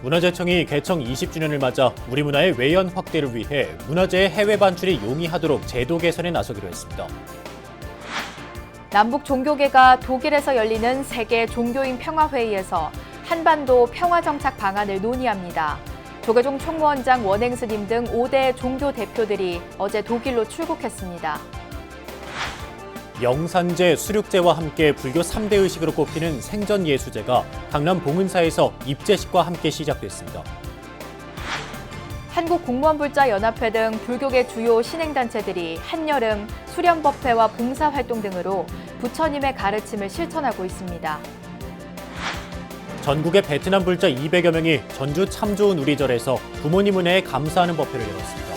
문화재청이 개청 20주년을 맞아 우리 문화의 외연 확대를 위해 문화재의 해외 반출이 용이하도록 제도 개선에 나서기로 했습니다. 남북 종교계가 독일에서 열리는 세계 종교인 평화회의에서 한반도 평화정착 방안을 논의합니다. 조계종 총무원장 원행 스님 등 5대 종교 대표들이 어제 독일로 출국했습니다. 영산제, 수륙제와 함께 불교 3대 의식으로 꼽히는 생전예수제가 강남 봉은사에서 입제식과 함께 시작됐습니다. 한국공무원불자연합회 등 불교계 주요 신행단체들이 한여름 수련법회와 봉사활동 등으로 부처님의 가르침을 실천하고 있습니다. 전국의 베트남 불자 200여 명이 전주 참 좋은 우리절에서 부모님 은혜에 감사하는 법회를 열었습니다.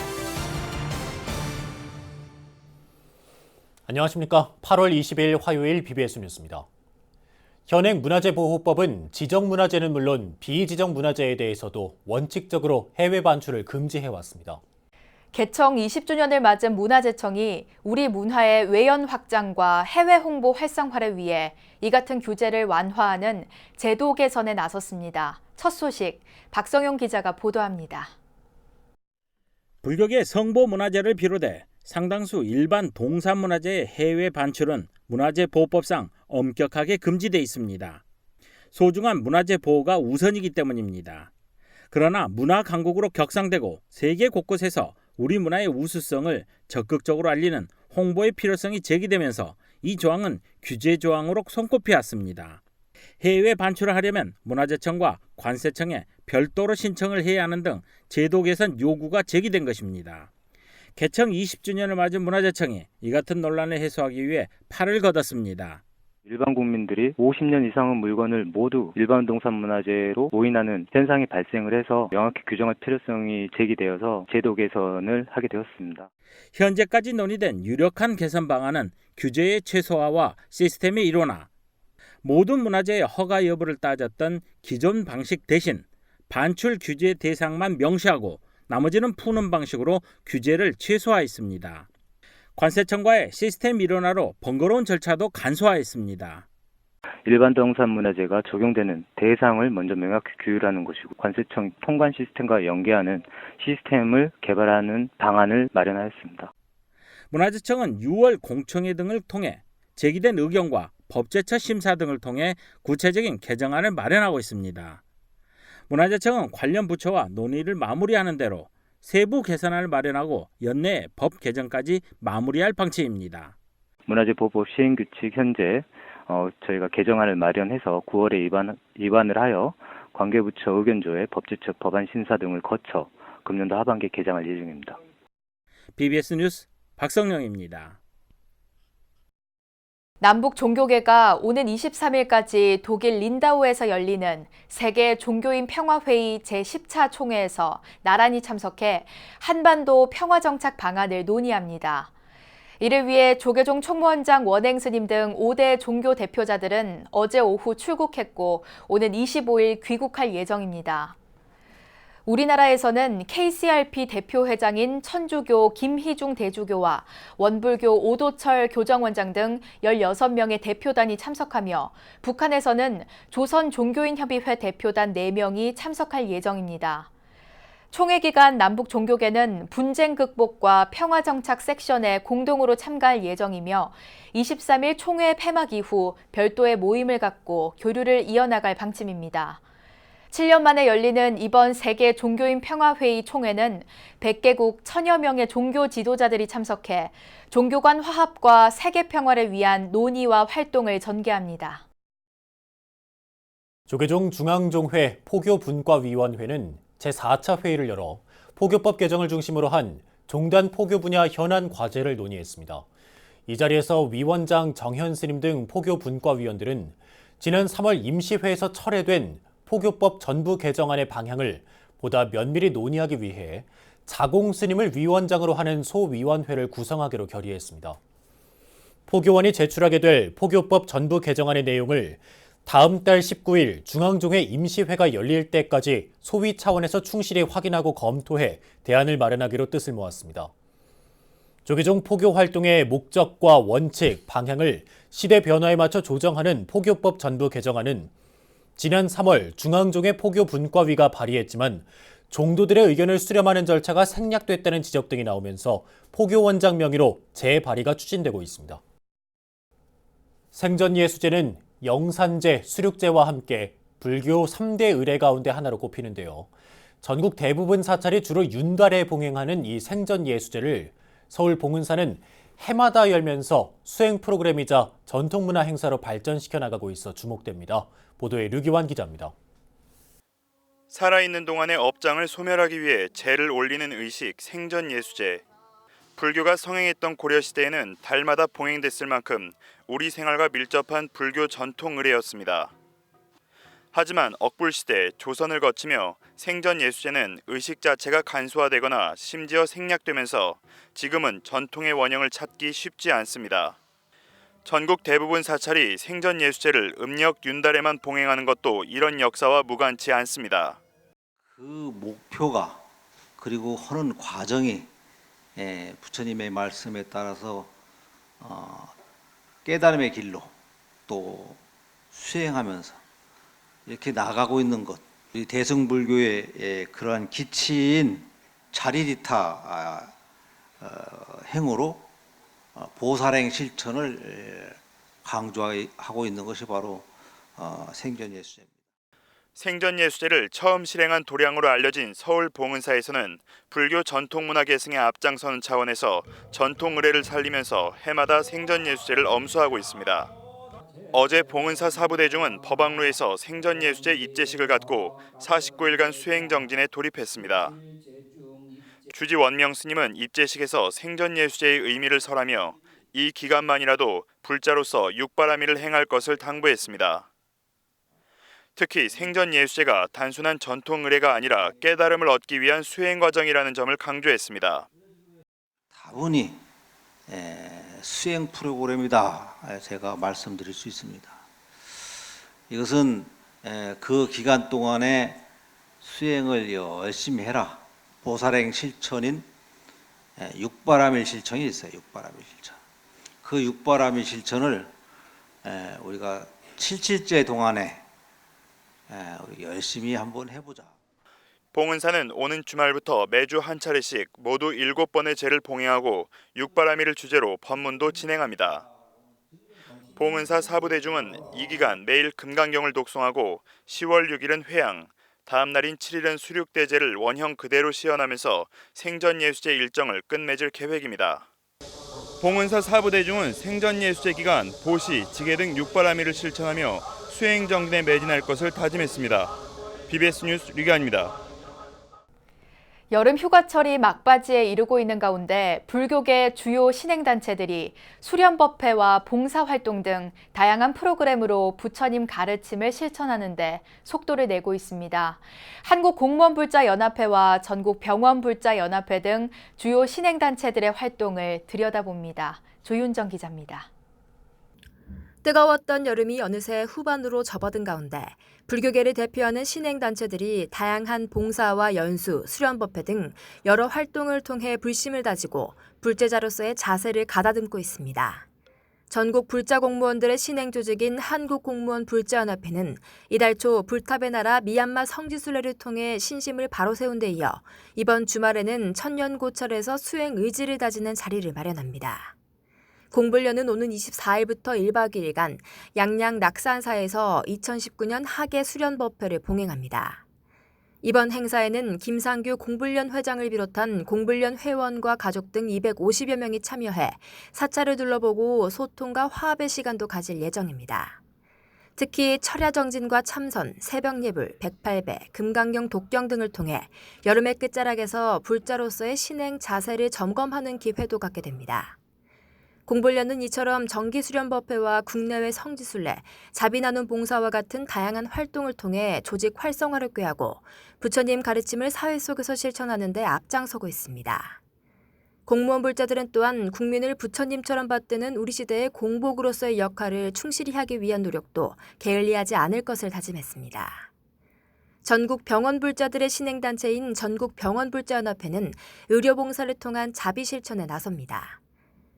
안녕하십니까. 8월 20일 화요일 BBS 뉴스입니다. 현행 문화재보호법은 지정문화재는 물론 비지정문화재에 대해서도 원칙적으로 해외 반출을 금지해왔습니다. 개청 20주년을 맞은 문화재청이 우리 문화의 외연 확장과 해외 홍보 활성화를 위해 이 같은 규제를 완화하는 제도 개선에 나섰습니다. 첫 소식, 박성용 기자가 보도합니다. 불교계 성보문화재를 비롯해 상당수 일반 동산문화재의 해외 반출은 문화재보호법상 엄격하게 금지돼 있습니다. 소중한 문화재 보호가 우선이기 때문입니다. 그러나 문화 강국으로 격상되고 세계 곳곳에서 우리 문화의 우수성을 적극적으로 알리는 홍보의 필요성이 제기되면서 이 조항은 규제 조항으로 손꼽혀왔습니다. 해외 반출을 하려면 문화재청과 관세청에 별도로 신청을 해야 하는 등 제도 개선 요구가 제기된 것입니다. 개청 20주년을 맞은 문화재청이 이 같은 논란을 해소하기 위해 팔을 걷었습니다. 일반 국민들이 50년 이상의 물건을 모두 일반 동산문화재로 오인하는 현상이 발생을 해서 명확히 규정할 필요성이 제기되어서 제도 개선을 하게 되었습니다. 현재까지 논의된 유력한 개선 방안은 규제의 최소화와 시스템의 일원화, 모든 문화재의 허가 여부를 따졌던 기존 방식 대신 반출 규제 대상만 명시하고 나머지는 푸는 방식으로 규제를 최소화했습니다. 관세청과의 시스템 일원화로 번거로운 절차도 간소화했습니다. 일반 동산문화재가 적용되는 대상을 먼저 명확히 규율하는 것이고 관세청 통관 시스템과 연계하는 시스템을 개발하는 방안을 마련하였습니다. 문화재청은 6월 공청회 등을 통해 제기된 의견과 법제처 심사 등을 통해 구체적인 개정안을 마련하고 있습니다. 문화재청은 관련 부처와 논의를 마무리하는 대로 세부 개선안을 마련하고 연내에 법 개정까지 마무리할 방침입니다. 문화재보호법 시행규칙 현재 저희가 개정안을 마련해서 9월에 입안을 하여 관계부처 의견조회, 법제처 법안 심사 등을 거쳐 금년도 하반기에 개정할 예정입니다. BBS 뉴스 박성영입니다. 남북 종교계가 오는 23일까지 독일 린다우에서 열리는 세계 종교인 평화회의 제10차 총회에서 나란히 참석해 한반도 평화정착 방안을 논의합니다. 이를 위해 조계종 총무원장 원행 스님 등 5대 종교 대표자들은 어제 오후 출국했고 오는 25일 귀국할 예정입니다. 우리나라에서는 KCRP 대표회장인 천주교 김희중 대주교와 원불교 오도철 교정원장 등 16명의 대표단이 참석하며 북한에서는 조선종교인협의회 대표단 4명이 참석할 예정입니다. 총회 기간 남북 종교계는 분쟁 극복과 평화정착 섹션에 공동으로 참가할 예정이며 23일 총회 폐막 이후 별도의 모임을 갖고 교류를 이어나갈 방침입니다. 7년 만에 열리는 이번 세계 종교인 평화회의 총회는 100개국 1000여 명의 종교 지도자들이 참석해 종교 간 화합과 세계 평화를 위한 논의와 활동을 전개합니다. 조계종 중앙종회 포교분과위원회는 제4차 회의를 열어 포교법 개정을 중심으로 한 종단 포교 분야 현안 과제를 논의했습니다. 이 자리에서 위원장 정현 스님 등 포교분과위원들은 지난 3월 임시회에서 철회된 포교법 전부 개정안의 방향을 보다 면밀히 논의하기 위해 자공 스님을 위원장으로 하는 소위원회를 구성하기로 결의했습니다. 포교원이 제출하게 될 포교법 전부 개정안의 내용을 다음 달 19일 중앙종회 임시회가 열릴 때까지 소위 차원에서 충실히 확인하고 검토해 대안을 마련하기로 뜻을 모았습니다. 조계종 포교 활동의 목적과 원칙, 방향을 시대 변화에 맞춰 조정하는 포교법 전부 개정안은 지난 3월 중앙종회 포교 분과위가 발의했지만 종도들의 의견을 수렴하는 절차가 생략됐다는 지적 등이 나오면서 포교 원장 명의로 재발의가 추진되고 있습니다. 생전예수제는 영산제, 수륙제와 함께 불교 3대 의례 가운데 하나로 꼽히는데요. 전국 대부분 사찰이 주로 윤달에 봉행하는 이 생전예수제를 서울 봉은사는 해마다 열면서 수행 프로그램이자 전통문화 행사로 발전시켜 나가고 있어 주목됩니다. 보도에 류기환 기자입니다. 살아있는 동안의 업장을 소멸하기 위해 제를 올리는 의식 생전예수제. 불교가 성행했던 고려시대에는 달마다 봉행됐을 만큼 우리 생활과 밀접한 불교 전통 의례였습니다. 하지만 억불시대, 조선을 거치며 생전예수제는 의식 자체가 간소화되거나 심지어 생략되면서 지금은 전통의 원형을 찾기 쉽지 않습니다. 전국 대부분 사찰이 생전예수제를 음력 윤달에만 봉행하는 것도 이런 역사와 무관치 않습니다. 그 목표가 그리고 하는 과정이 부처님의 말씀에 따라서 깨달음의 길로 또 수행하면서 이렇게 나가고 있는 것, 우리 대승불교의 그러한 기치인 자리리타 행으로 보살행 실천을 강조하고 있는 것이 바로 생전예수제입니다. 생전예수제를 처음 실행한 도량으로 알려진 서울 봉은사에서는 불교 전통문화 계승에 앞장서는 차원에서 전통 의례를 살리면서 해마다 생전예수제를 엄수하고 있습니다. 어제 봉은사 사부대중은 법왕루에서 생전예수제 입제식을 갖고 49일간 수행정진에 돌입했습니다. 주지 원명 스님은 입제식에서 생전예수제의 의미를 설하며 이 기간만이라도 불자로서 육바라밀을 행할 것을 당부했습니다. 특히 생전예수제가 단순한 전통 의례가 아니라 깨달음을 얻기 위한 수행 과정이라는 점을 강조했습니다. 다분히 수행 프로그램이다 제가 말씀드릴 수 있습니다. 이것은 그 기간 동안에 수행을 열심히 해라. 보살행 실천인 육바라밀 실천이 있어요. 육바라밀 실천. 그 육바라밀 실천을 우리가 7일째 동안에 우리 열심히 한번 해보자. 봉은사는 오는 주말부터 매주 한 차례씩 모두 7번의 제를 봉행하고 육바라밀을 주제로 법문도 진행합니다. 봉은사 사부대중은 이 기간 매일 금강경을 독송하고 10월 6일은 회양, 다음 날인 7일은 수륙대제를 원형 그대로 시연하면서 생전예수제 일정을 끝맺을 계획입니다. 봉은사 사부대중은 생전예수제 기간 보시, 지계 등 육바라밀을 실천하며 수행정진에 매진할 것을 다짐했습니다. BBS 뉴스 류기환입니다. 여름 휴가철이 막바지에 이르고 있는 가운데 불교계 주요 신행단체들이 수련법회와 봉사활동 등 다양한 프로그램으로 부처님 가르침을 실천하는 데 속도를 내고 있습니다. 한국공무원불자연합회와 전국병원불자연합회 등 주요 신행단체들의 활동을 들여다봅니다. 조윤정 기자입니다. 뜨거웠던 여름이 어느새 후반으로 접어든 가운데 불교계를 대표하는 신행단체들이 다양한 봉사와 연수, 수련법회 등 여러 활동을 통해 불심을 다지고 불제자로서의 자세를 가다듬고 있습니다. 전국 불자공무원들의 신행조직인 한국공무원불자연합회는 이달 초 불탑의 나라 미얀마 성지순례를 통해 신심을 바로 세운 데 이어 이번 주말에는 천년고철에서 수행 의지를 다지는 자리를 마련합니다. 공불련은 오는 24일부터 1박 2일간 양양 낙산사에서 2019년 하계 수련법회를 봉행합니다. 이번 행사에는 김상규 공불련 회장을 비롯한 공불련 회원과 가족 등 250여 명이 참여해 사찰을 둘러보고 소통과 화합의 시간도 가질 예정입니다. 특히 철야정진과 참선, 새벽예불, 108배, 금강경 독경 등을 통해 여름의 끝자락에서 불자로서의 신행 자세를 점검하는 기회도 갖게 됩니다. 공불련은 이처럼 정기수련법회와 국내외 성지순례, 자비나눔 봉사와 같은 다양한 활동을 통해 조직 활성화를 꾀하고 부처님 가르침을 사회 속에서 실천하는 데 앞장서고 있습니다. 공무원 불자들은 또한 국민을 부처님처럼 받드는 우리 시대의 공복으로서의 역할을 충실히 하기 위한 노력도 게을리하지 않을 것을 다짐했습니다. 전국 병원불자들의 신행단체인 전국병원불자연합회는 의료봉사를 통한 자비실천에 나섭니다.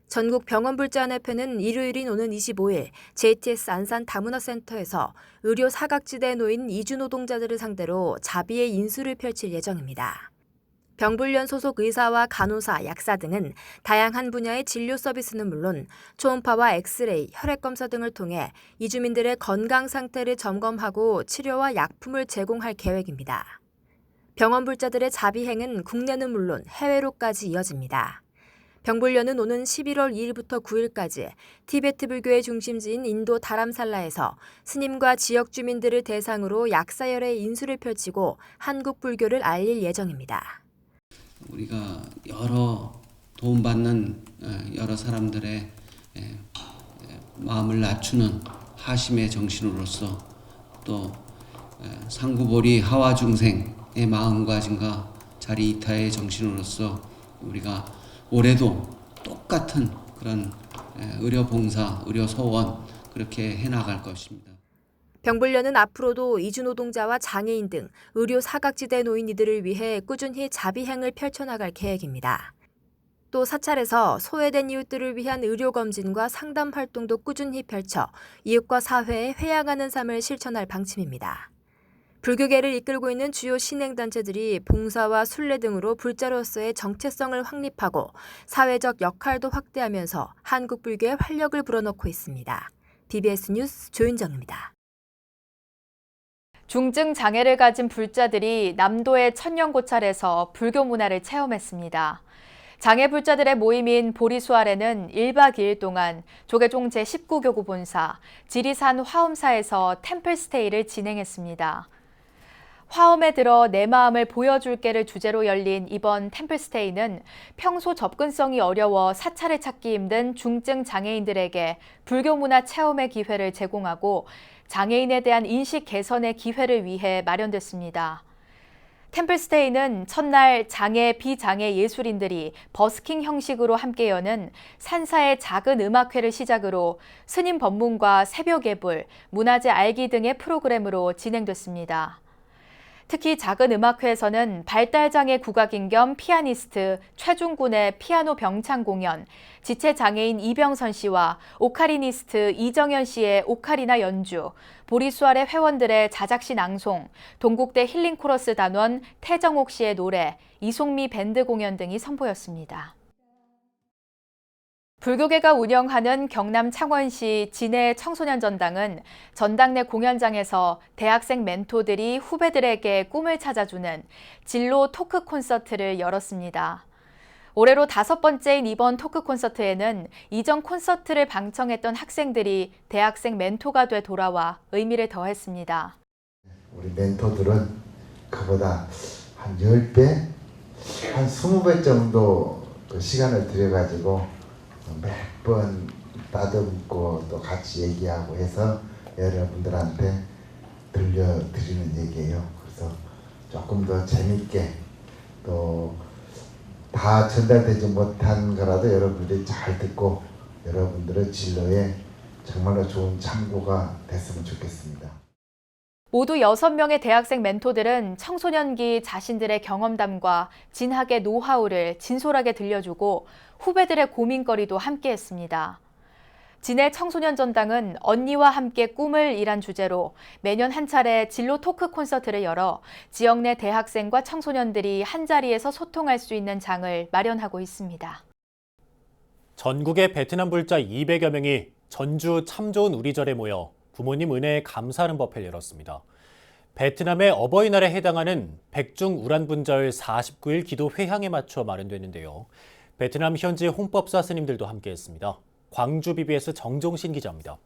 전국 병원불자연합회는 일요일인 오는 25일 JTS 안산 다문화센터에서 의료 사각지대에 놓인 이주 노동자들을 상대로 자비의 인수를 펼칠 예정입니다. 병불련 소속 의사와 간호사, 약사 등은 다양한 분야의 진료 서비스는 물론 초음파와 엑스레이, 혈액검사 등을 통해 이주민들의 건강 상태를 점검하고 치료와 약품을 제공할 계획입니다. 병원불자들의 자비행은 국내는 물론 해외로까지 이어집니다. 병불련은 오는 11월 2일부터 9일까지 티베트 불교의 중심지인 인도 다람살라에서 스님과 지역 주민들을 대상으로 약사열의 인수를 펼치고 한국 불교를 알릴 예정입니다. 우리가 여러 도움받는 여러 사람들의 마음을 낮추는 하심의 정신으로서 또 상구보리 하와 중생의 마음가짐과 자리이타의 정신으로서 우리가 올해도 똑같은 그런 의료봉사, 의료소원 그렇게 해나갈 것입니다. 병불련은 앞으로도 이주노동자와 장애인 등 의료 사각지대에 놓인 이들을 위해 꾸준히 자비행을 펼쳐나갈 계획입니다. 또 사찰에서 소외된 이웃들을 위한 의료검진과 상담 활동도 꾸준히 펼쳐 이웃과 사회에 회양하는 삶을 실천할 방침입니다. 불교계를 이끌고 있는 주요 신행단체들이 봉사와 순례 등으로 불자로서의 정체성을 확립하고 사회적 역할도 확대하면서 한국 불교의 활력을 불어넣고 있습니다. BBS 뉴스 조윤정입니다. 중증 장애를 가진 불자들이 남도의 천년고찰에서 불교 문화를 체험했습니다. 장애 불자들의 모임인 보리수아래는 1박 2일 동안 조계종 제19교구 본사, 지리산 화엄사에서 템플스테이를 진행했습니다. 화엄에 들어 내 마음을 보여줄게를 주제로 열린 이번 템플스테이는 평소 접근성이 어려워 사찰을 찾기 힘든 중증 장애인들에게 불교 문화 체험의 기회를 제공하고 장애인에 대한 인식 개선의 기회를 위해 마련됐습니다. 템플스테이는 첫날 장애, 비장애 예술인들이 버스킹 형식으로 함께 여는 산사의 작은 음악회를 시작으로 스님 법문과 새벽 예불, 문화재 알기 등의 프로그램으로 진행됐습니다. 특히 작은 음악회에서는 발달장애 국악인 겸 피아니스트 최중군의 피아노 병창 공연, 지체장애인 이병선 씨와 오카리니스트 이정현 씨의 오카리나 연주, 보리수아래 회원들의 자작시 낭송, 동국대 힐링코러스 단원 태정옥 씨의 노래, 이송미 밴드 공연 등이 선보였습니다. 불교계가 운영하는 경남 창원시 진해 청소년 전당은 전당 내 공연장에서 대학생 멘토들이 후배들에게 꿈을 찾아주는 진로 토크 콘서트를 열었습니다. 올해로 5번째인 이번 토크 콘서트에는 이전 콘서트를 방청했던 학생들이 대학생 멘토가 돼 돌아와 의미를 더했습니다. 우리 멘토들은 그보다 한 10배, 한 20배 정도 그 시간을 들여가지고 몇 번 따듬고 또 같이 얘기하고 해서 여러분들한테 들려드리는 얘기예요. 그래서 조금 더 재밌게 또 다 전달되지 못한 거라도 여러분들이 잘 듣고 여러분들의 진로에 정말로 좋은 참고가 됐으면 좋겠습니다. 모두 6명의 대학생 멘토들은 청소년기 자신들의 경험담과 진학의 노하우를 진솔하게 들려주고 후배들의 고민거리도 함께했습니다. 진해 청소년 전당은 언니와 함께 꿈을 이란 주제로 매년 한 차례 진로 토크 콘서트를 열어 지역 내 대학생과 청소년들이 한자리에서 소통할 수 있는 장을 마련하고 있습니다. 전국의 베트남 불자 200여 명이 전주 참 좋은 우리절에 모여 부모님 은혜에 감사하는 법회를 열었습니다. 베트남의 어버이날에 해당하는 백중 우란분절 49일 기도 회향에 맞춰 마련됐는데요. 베트남 현지 홍법사 스님들도 함께했습니다. 광주 BBS 정종신 기자입니다.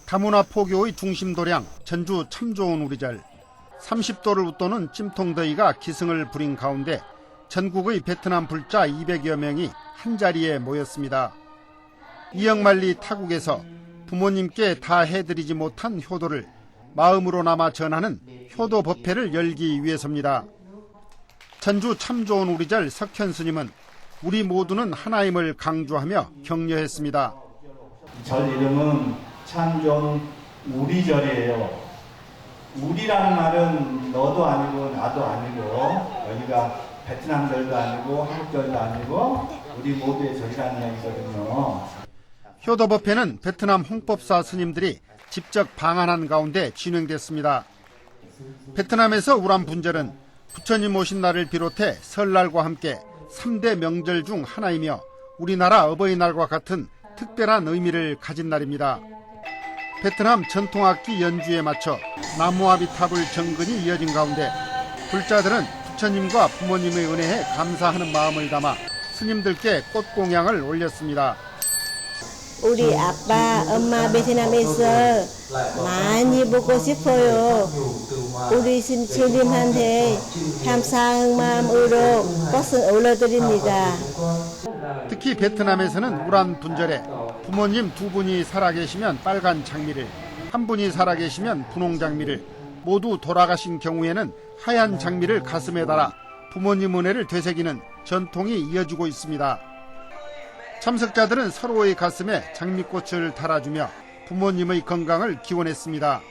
다문화 포교의 중심 도량 전주 참 좋은 우리절 30도를 웃도는 찜통더위가 기승을 부린 가운데 전국의 베트남 불자 200여 명이 한자리에 모였습니다. 이영만리 타국에서 부모님께 다 해드리지 못한 효도를 마음으로나마 전하는 효도 법회를 열기 위해서입니다. 전주 참 좋은 우리절 석현 스님은 우리 모두는 하나임을 강조하며 격려했습니다. 절 이름은 참 좋은 우리절이에요. 우리라는 말은 너도 아니고 나도 아니고 여기가 베트남절도 아니고 한국절도 아니고 우리 모두의 절이라는 이야기거든요. 효도법회는 베트남 홍법사 스님들이 직접 방한한 가운데 진행됐습니다. 베트남에서 우란 분절은 부처님 오신 날을 비롯해 설날과 함께 3대 명절 중 하나이며 우리나라 어버이날과 같은 특별한 의미를 가진 날입니다. 베트남 전통악기 연주에 맞춰 나무아비탑을 정근이 이어진 가운데 불자들은 부처님과 부모님의 은혜에 감사하는 마음을 담아 스님들께 꽃공양을 올렸습니다. 우리 아빠, 엄마 베트남에서 많이 보고 싶어요. 우리 스님한테 감사한 마음으로 꽃을 올려드립니다. 특히 베트남에서는 우란 분절에 부모님 2분이 살아계시면 빨간 장미를, 1분이 살아계시면 분홍 장미를, 모두 돌아가신 경우에는 하얀 장미를 가슴에 달아 부모님 은혜를 되새기는 전통이 이어지고 있습니다. 참석자들은 서로의 가슴에 장미꽃을 달아주며 부모님의 건강을 기원했습니다.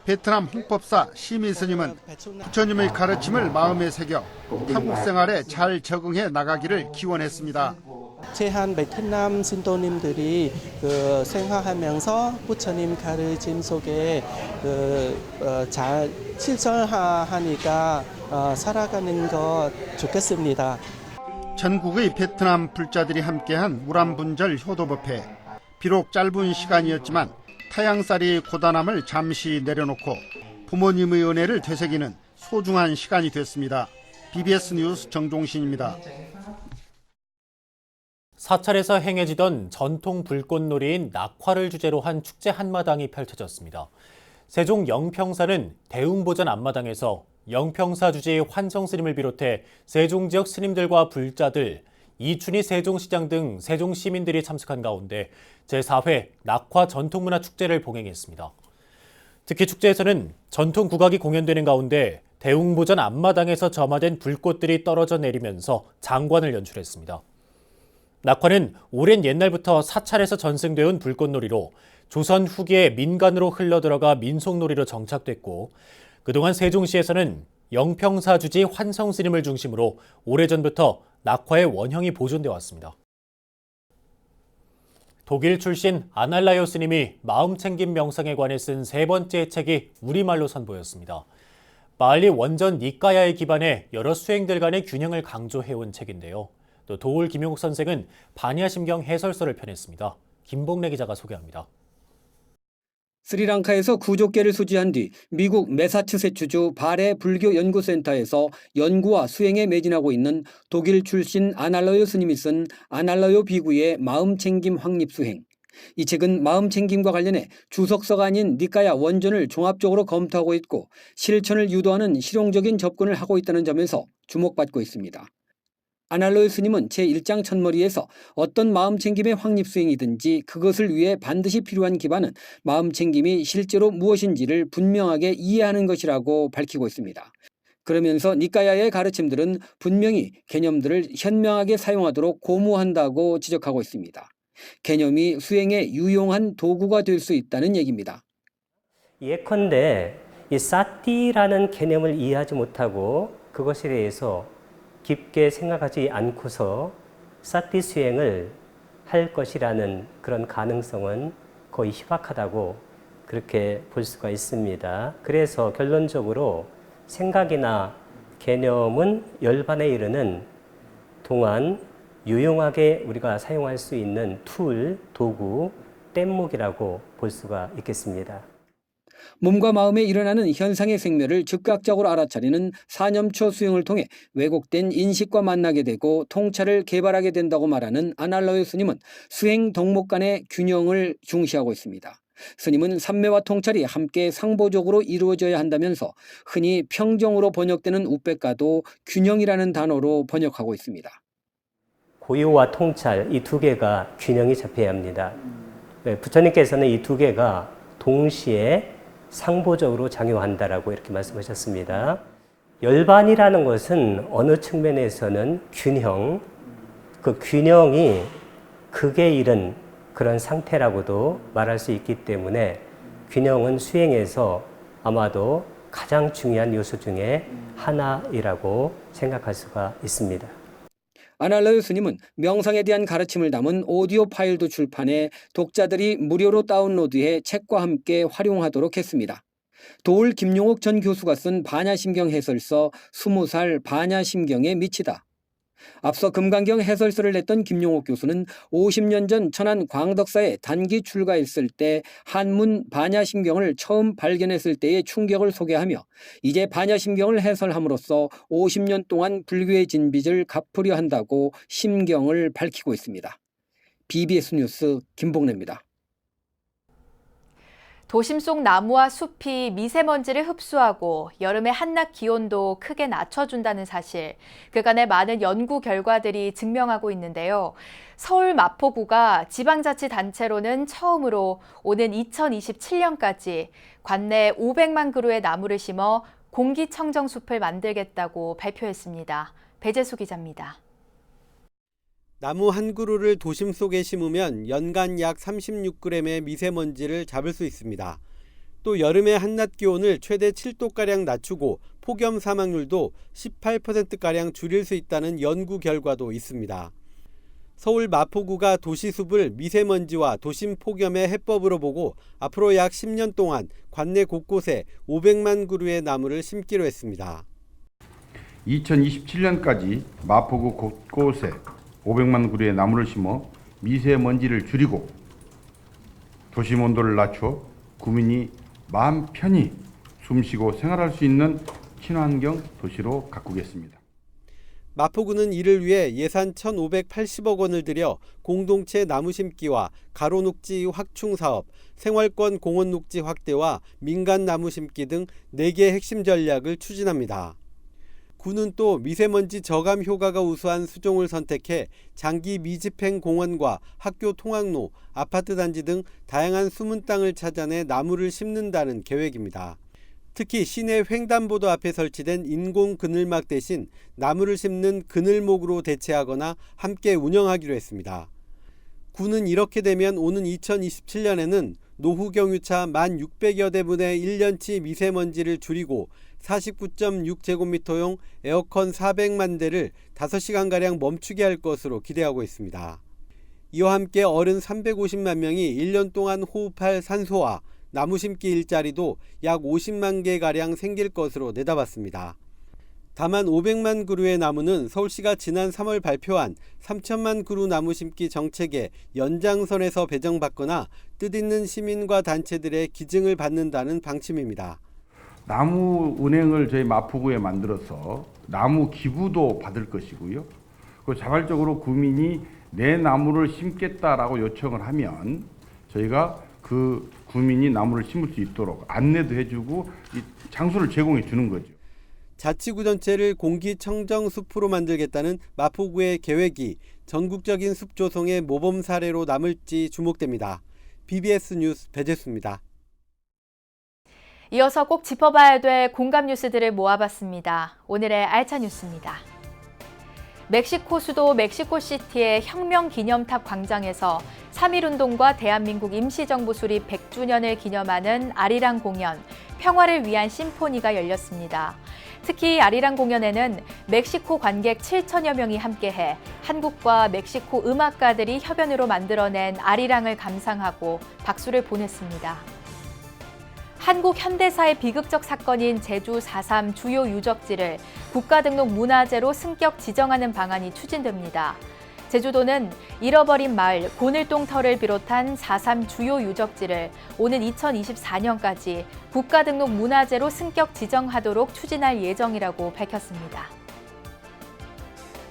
베트남 홍법사 시미 스님은 부처님의 가르침을 마음에 새겨 타국 생활에 잘 적응해 나가기를 기원했습니다. 제한 베트남 신도님들이 생활하면서 부처님 가르침 속에 잘 실천하니까 살아가는 것 좋겠습니다. 전국의 베트남 불자들이 함께한 우란분절 효도법회. 비록 짧은 시간이었지만 타양살이의 고단함을 잠시 내려놓고 부모님의 은혜를 되새기는 소중한 시간이 됐습니다. BBS 뉴스 정종신입니다. 사찰에서 행해지던 전통 불꽃놀이인 낙화를 주제로 한 축제 한마당이 펼쳐졌습니다. 세종 영평사는 대웅보전 앞마당에서 영평사 주지의 환성스님을 비롯해 세종 지역 스님들과 불자들, 이춘희 세종시장 등 세종 시민들이 참석한 가운데 제4회 낙화 전통문화축제를 봉행했습니다. 특히 축제에서는 전통 국악이 공연되는 가운데 대웅보전 앞마당에서 점화된 불꽃들이 떨어져 내리면서 장관을 연출했습니다. 낙화는 오랜 옛날부터 사찰에서 전승되어 온 불꽃놀이로 조선 후기에 민간으로 흘러들어가 민속놀이로 정착됐고 그동안 세종시에서는 영평사 주지 환성스님을 중심으로 오래전부터 낙화의 원형이 보존돼 왔습니다. 독일 출신 아날라요 스님이 마음챙김 명상에 관해 쓴 3번째 책이 우리말로 선보였습니다. 빨리 원전 니까야에 기반해 여러 수행들 간의 균형을 강조해온 책인데요. 또 도올 김용욱 선생은 반야심경 해설서를 펴냈습니다. 김봉래 기자가 소개합니다. 스리랑카에서 구족계를 수지한 뒤 미국 매사추세츠주 바레 불교 연구센터에서 연구와 수행에 매진하고 있는 독일 출신 아날라요 스님이 쓴 아날라요 비구의 마음챙김 확립수행. 이 책은 마음챙김과 관련해 주석서가 아닌 니까야 원전을 종합적으로 검토하고 있고 실천을 유도하는 실용적인 접근을 하고 있다는 점에서 주목받고 있습니다. 아날라요 스님은 제1장 첫머리에서 어떤 마음챙김의 확립수행이든지 그것을 위해 반드시 필요한 기반은 마음챙김이 실제로 무엇인지를 분명하게 이해하는 것이라고 밝히고 있습니다. 그러면서 니까야의 가르침들은 분명히 개념들을 현명하게 사용하도록 고무한다고 지적하고 있습니다. 개념이 수행에 유용한 도구가 될 수 있다는 얘기입니다. 예컨대 이 사티라는 개념을 이해하지 못하고 그것에 대해서 깊게 생각하지 않고서 사티 수행을 할 것이라는 그런 가능성은 거의 희박하다고 그렇게 볼 수가 있습니다. 그래서 결론적으로 생각이나 개념은 열반에 이르는 동안 유용하게 우리가 사용할 수 있는 툴, 도구, 뗏목이라고 볼 수가 있겠습니다. 몸과 마음에 일어나는 현상의 생멸을 즉각적으로 알아차리는 사념초 수행을 통해 왜곡된 인식과 만나게 되고 통찰을 개발하게 된다고 말하는 아날라요 스님은 수행 덕목 간의 균형을 중시하고 있습니다. 스님은 삼매와 통찰이 함께 상보적으로 이루어져야 한다면서 흔히 평정으로 번역되는 우백가도 균형이라는 단어로 번역하고 있습니다. 고요와 통찰 이 두 개가 균형이 잡혀야 합니다. 부처님께서는 이 두 개가 동시에 상보적으로 작용한다라고 이렇게 말씀하셨습니다. 열반이라는 것은 어느 측면에서는 균형, 그 균형이 극에 이른 그런 상태라고도 말할 수 있기 때문에 균형은 수행에서 아마도 가장 중요한 요소 중에 하나이라고 생각할 수가 있습니다. 아날라요 스님은 명상에 대한 가르침을 담은 오디오 파일도 출판해 독자들이 무료로 다운로드해 책과 함께 활용하도록 했습니다. 도울 김용옥 전 교수가 쓴 반야심경 해설서 20살 반야심경에 미치다. 앞서 금강경 해설서를 냈던 김용옥 교수는 50년 전 천안 광덕사에 단기 출가했을 때 한문 반야심경을 처음 발견했을 때의 충격을 소개하며 이제 반야심경을 해설함으로써 50년 동안 불교의 진빚을 갚으려 한다고 심경을 밝히고 있습니다. BBS 뉴스 김봉래입니다. 도심 속 나무와 숲이 미세먼지를 흡수하고 여름의 한낮 기온도 크게 낮춰준다는 사실, 그간의 많은 연구 결과들이 증명하고 있는데요. 서울 마포구가 지방자치단체로는 처음으로 오는 2027년까지 관내 500만 그루의 나무를 심어 공기청정숲을 만들겠다고 발표했습니다. 배재수 기자입니다. 나무 한 그루를 도심 속에 심으면 연간 약 36g의 미세먼지를 잡을 수 있습니다. 또 여름의 한낮 기온을 최대 7도가량 낮추고 폭염 사망률도 18%가량 줄일 수 있다는 연구 결과도 있습니다. 서울 마포구가 도시숲을 미세먼지와 도심 폭염의 해법으로 보고 앞으로 약 10년 동안 관내 곳곳에 500만 그루의 나무를 심기로 했습니다. 2027년까지 마포구 곳곳에 500만 그루의 나무를 심어 미세먼지를 줄이고 도심 온도를 낮춰 구민이 마음 편히 숨쉬고 생활할 수 있는 친환경 도시로 가꾸겠습니다. 마포구는 이를 위해 예산 1,580억 원을 들여 공동체 나무 심기와 가로녹지 확충 사업, 생활권 공원 녹지 확대와 민간 나무 심기 등 4개 핵심 전략을 추진합니다. 구는 또 미세먼지 저감 효과가 우수한 수종을 선택해 장기 미집행 공원과 학교 통학로, 아파트 단지 등 다양한 숨은 땅을 찾아내 나무를 심는다는 계획입니다. 특히 시내 횡단보도 앞에 설치된 인공 그늘막 대신 나무를 심는 그늘목으로 대체하거나 함께 운영하기로 했습니다. 구는 이렇게 되면 오는 2027년에는 노후 경유차 1,600여 대분의 1년치 미세먼지를 줄이고 49.6제곱미터용 에어컨 400만 대를 5시간가량 멈추게 할 것으로 기대하고 있습니다. 이와 함께 어른 350만 명이 1년 동안 호흡할 산소와 나무 심기 일자리도 약 50만 개가량 생길 것으로 내다봤습니다. 다만 500만 그루의 나무는 서울시가 지난 3월 발표한 3천만 그루 나무 심기 정책의 연장선에서 배정받거나 뜻있는 시민과 단체들의 기증을 받는다는 방침입니다. 나무 은행을 저희 마포구에 만들어서 나무 기부도 받을 것이고요. 그 자발적으로 구민이 내 나무를 심겠다라고 요청을 하면 저희가 그 구민이 나무를 심을 수 있도록 안내도 해주고 장소를 제공해 주는 거죠. 자치구 전체를 공기청정숲으로 만들겠다는 마포구의 계획이 전국적인 숲 조성의 모범 사례로 남을지 주목됩니다. BBS 뉴스 배재수입니다. 이어서 꼭 짚어봐야 될 공감 뉴스들을 모아봤습니다. 오늘의 알찬 뉴스입니다. 멕시코 수도 멕시코시티의 혁명기념탑 광장에서 3.1운동과 대한민국 임시정부 수립 100주년을 기념하는 아리랑 공연, 평화를 위한 심포니가 열렸습니다. 특히 아리랑 공연에는 멕시코 관객 7천여 명이 함께해 한국과 멕시코 음악가들이 협연으로 만들어낸 아리랑을 감상하고 박수를 보냈습니다. 한국 현대사의 비극적 사건인 제주 4.3 주요 유적지를 국가등록 문화재로 승격 지정하는 방안이 추진됩니다. 제주도는 잃어버린 마을 고늘동터를 비롯한 4.3 주요 유적지를 오는 2024년까지 국가등록 문화재로 승격 지정하도록 추진할 예정이라고 밝혔습니다.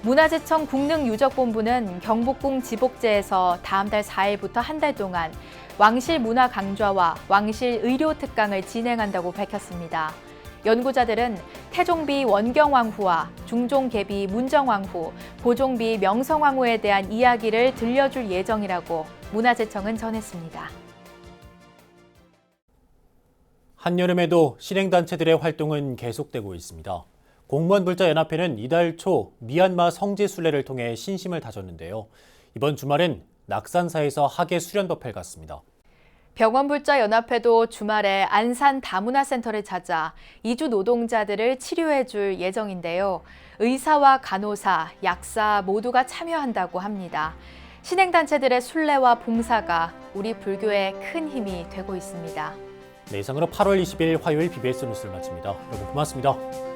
문화재청 국능유적본부는 경복궁 지복제에서 다음 달 4일부터 한 달 동안 왕실 문화 강좌와 왕실 의료 특강을 진행한다고 밝혔습니다. 연구자들은 태종비 원경왕후와 중종계비 문정왕후, 고종비 명성왕후에 대한 이야기를 들려줄 예정이라고 문화재청은 전했습니다. 한여름에도 실행단체들의 활동은 계속되고 있습니다. 공무원불자연합회는 이달 초 미얀마 성지순례를 통해 신심을 다졌는데요. 이번 주말엔 낙산사에서 하계 수련법회를 갔습니다. 병원불자연합회도 주말에 안산 다문화센터를 찾아 이주 노동자들을 치료해줄 예정인데요. 의사와 간호사, 약사 모두가 참여한다고 합니다. 신행단체들의 순례와 봉사가 우리 불교에 큰 힘이 되고 있습니다. 네, 이상으로 8월 20일 화요일 BBS 뉴스를 마칩니다. 여러분 고맙습니다.